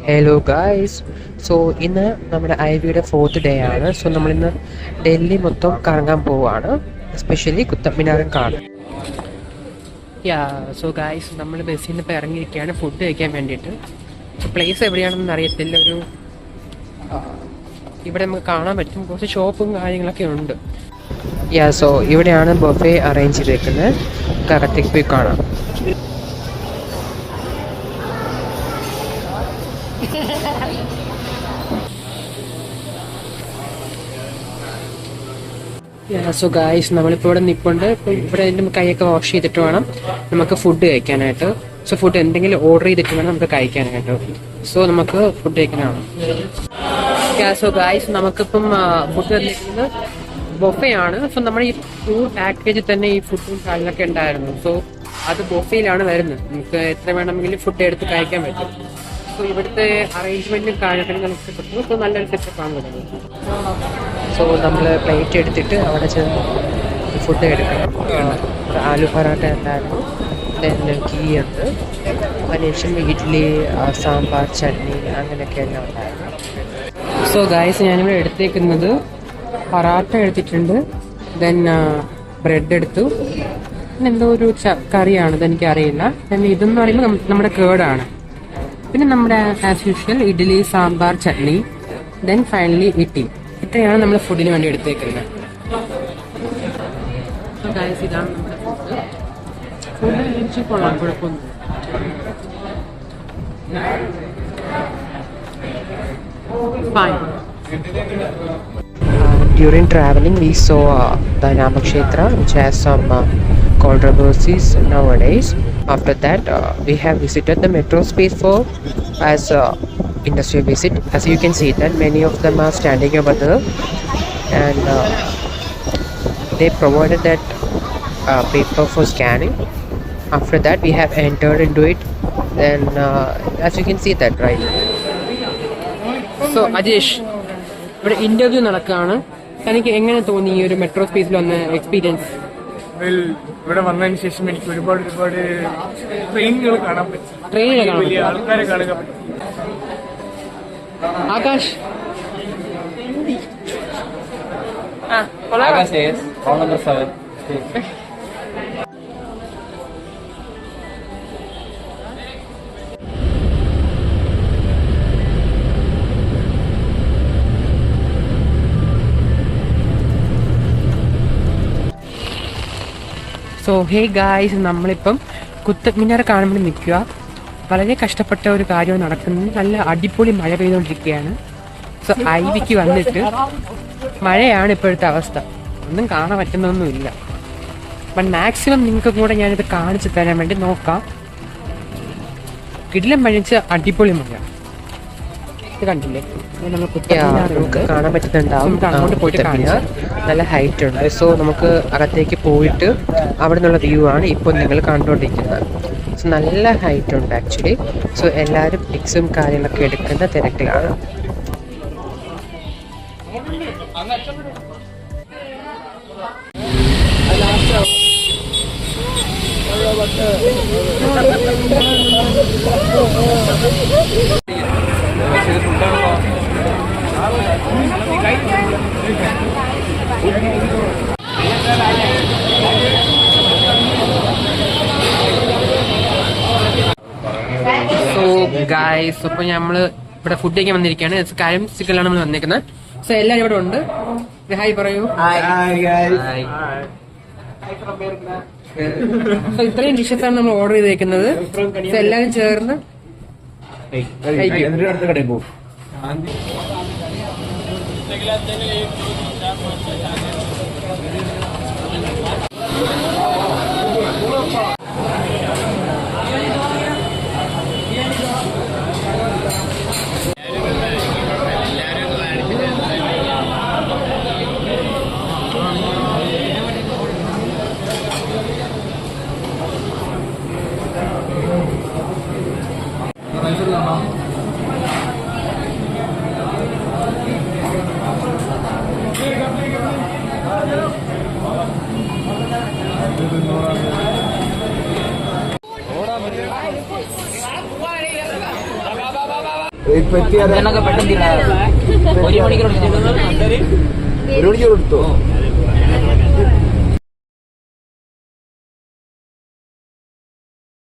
Hello guys. So ഇന്ന് നമ്മുടെ ഐവിയുടെ 4th day ആണ്. സോ നമ്മളിന്ന് ഡൽഹി മൊത്തം കറങ്ങാൻ പോവുകയാണ്, എസ്പെഷ്യലി കുത്തബ് മിനാറും കാണാൻ. സോ ഗായ്സ്, നമ്മൾ ബസ്സിൽ നിന്ന് ഇപ്പോൾ ഇറങ്ങിയിരിക്കുകയാണ് ഫുഡ് കഴിക്കാൻ വേണ്ടിയിട്ട്. സോ പ്ലേസ് എവിടെയാണെന്ന് അറിയത്തില്ല. ഇവിടെ നമുക്ക് കാണാൻ പറ്റും, കുറച്ച് ഷോപ്പും കാര്യങ്ങളൊക്കെ ഉണ്ട്. സോ ഇവിടെയാണ് ബൊഫെ അറേഞ്ച് ചെയ്തേക്കുന്നത്. നമുക്ക് അകത്തേക്ക് പോയി കാണാം. സോ ഗായ്സ്, നമ്മളിപ്പോൾ ഇവിടെ നിൽപ്പുണ്ട്. ഇപ്പോൾ ഇവിടെ എൻ്റെ കൈയൊക്കെ വാഷ് ചെയ്തിട്ട് വേണം നമുക്ക് ഫുഡ് കഴിക്കാനായിട്ട്. സോ ഫുഡ് എന്തെങ്കിലും ഓർഡർ ചെയ്തിട്ട് വേണം നമുക്ക് കഴിക്കാനായിട്ട്. സോ നമുക്ക് ഫുഡ് കഴിക്കാനാണ്. സോ ഗായ്സ്, നമുക്കിപ്പം ഫുഡ് തന്നിരിക്കുന്നത് ബൊഫയാണ്. സോ നമ്മുടെ ഈ ടൂർ പാക്കേജിൽ തന്നെ ഈ ഫുഡും കാര്യങ്ങളൊക്കെ ഉണ്ടായിരുന്നു. സോ അത് ബൊഫയിലാണ് വരുന്നത്. നമുക്ക് എത്ര വേണമെങ്കിലും ഫുഡ് എടുത്ത് കഴിക്കാൻ പറ്റും. സോ ഇവിടുത്തെ അറേഞ്ച്മെന്റും കാര്യങ്ങളും നമുക്ക് ഇഷ്ടപ്പെട്ടു. സോ നല്ലൊരു സെറ്റപ്പാണ് വരുന്നത്. സോ നമ്മൾ പ്ലേറ്റ് എടുത്തിട്ട് അവിടെ ചെന്ന് ഫുഡ് എടുക്കണം. ആലു പൊറോട്ട ഉണ്ടായിരുന്നു, ദെൻ ഗീ ഉണ്ട്, അതിനുശേഷം ഇഡ്ഡലി, സാമ്പാർ, ചട്നി അങ്ങനെയൊക്കെ എല്ലാം ഉണ്ടായിരുന്നു. സോ ഗായ്സ്, ഞാനിവിടെ എടുത്തേക്കുന്നത് പൊറോട്ട എടുത്തിട്ടുണ്ട്, ദെൻ ബ്രെഡ് എടുത്തു, പിന്നെ എന്തോ ഒരു കറിയാണ്, ഇതെനിക്കറിയില്ല. ദെൻ ഇതെന്ന് പറയുമ്പോൾ നമ്മുടെ കേടാണ്. പിന്നെ നമ്മുടെ as usual idli, sambar, chutney, then finally idli. ഇത്രയാണ് നമ്മൾ ഫുഡിന് വേണ്ടി എടുത്തേക്കുന്നത്. ഇതാണ് നമ്മുടെ ഫുഡ്. ഫുഡ് കൊള്ളാം, കുഴപ്പമൊന്നും. Fine. During traveling, we saw the Namakshetra, which has some controversies nowadays. After that, we have visited the metro space for as industrial visit. As you can see that many of them are standing over there, and they provided that paper for scanning. After that, we have entered into it. Then, as you can see that, right? So Ajesh, ഇവിടെ interview നടക്കുകയാണ്. തനിക്ക് എങ്ങനെ തോന്നി ഈ ഒരു metro സ്പേസിൽ വന്ന experience? ഇവിടെ വന്നതിന് ശേഷം എനിക്ക് ഒരുപാട് ട്രെയിനുകൾ കാണാൻ പറ്റും, വലിയ ആൾക്കാരെ കാണാൻ പറ്റും. ആകാശ്, സോ ഹേ ഗായ്സ്, നമ്മളിപ്പം കുത്തബ് മിനാർ കാണാൻ വേണ്ടി നിൽക്കുക. വളരെ കഷ്ടപ്പെട്ട ഒരു കാര്യം നടക്കുന്നത്. നല്ല അടിപൊളി മഴ പെയ്തുകൊണ്ടിരിക്കുകയാണ്. സോ ഐവിക്ക് വന്നിട്ട് മഴയാണ് ഇപ്പോഴത്തെ അവസ്ഥ. ഒന്നും കാണാൻ പറ്റുന്നൊന്നുമില്ല. അപ്പം മാക്സിമം നിങ്ങൾക്ക് കൂടെ ഞാനിത് കാണിച്ചു തരാൻ വേണ്ടി നോക്കാം. കിടിലം മഴിച്ച് അടിപൊളി മഴ. ഇത് കണ്ടില്ലേ, നമുക്ക് കാണാൻ പറ്റുന്നുണ്ടാവും. അങ്ങോട്ട് പോയിട്ട് കാണിച്ചാൽ നല്ല ഹൈറ്റ് ഉണ്ട്. സോ നമുക്ക് അകത്തേക്ക് പോയിട്ട് അവിടെ നിന്നുള്ള വ്യൂ ആണ് ഇപ്പോൾ നിങ്ങൾ കണ്ടുകൊണ്ടിരിക്കുന്നത്. സോ നല്ല ഹൈറ്റ് ഉണ്ട് ആക്ച്വലി. സോ എല്ലാവരും പിക്സും കാര്യങ്ങളൊക്കെ എടുക്കുന്ന തിരക്കിലാണ്. സോ ഗായ്സ്, ഇപ്പൊ നമ്മള് ഇവിടെ ഫുഡ് കഴിക്കാൻ വന്നിരിക്കുകയാണ്. കാര്യം ചിക്കനിലാണ് നമ്മൾ വന്നിരിക്കുന്നത്. സോ എല്ലാവരും ഇവിടെ ഉണ്ട്. ഹായ് പറയൂ. സോ ഇത്രയും ഡിഷസ് ആണ് നമ്മൾ ഓർഡർ ചെയ്തേക്കുന്നത്. സോ എല്ലാവരും ചേർന്ന് പെട്ടെന്ന് ഒരു മണിക്കൂർ എടുത്തോ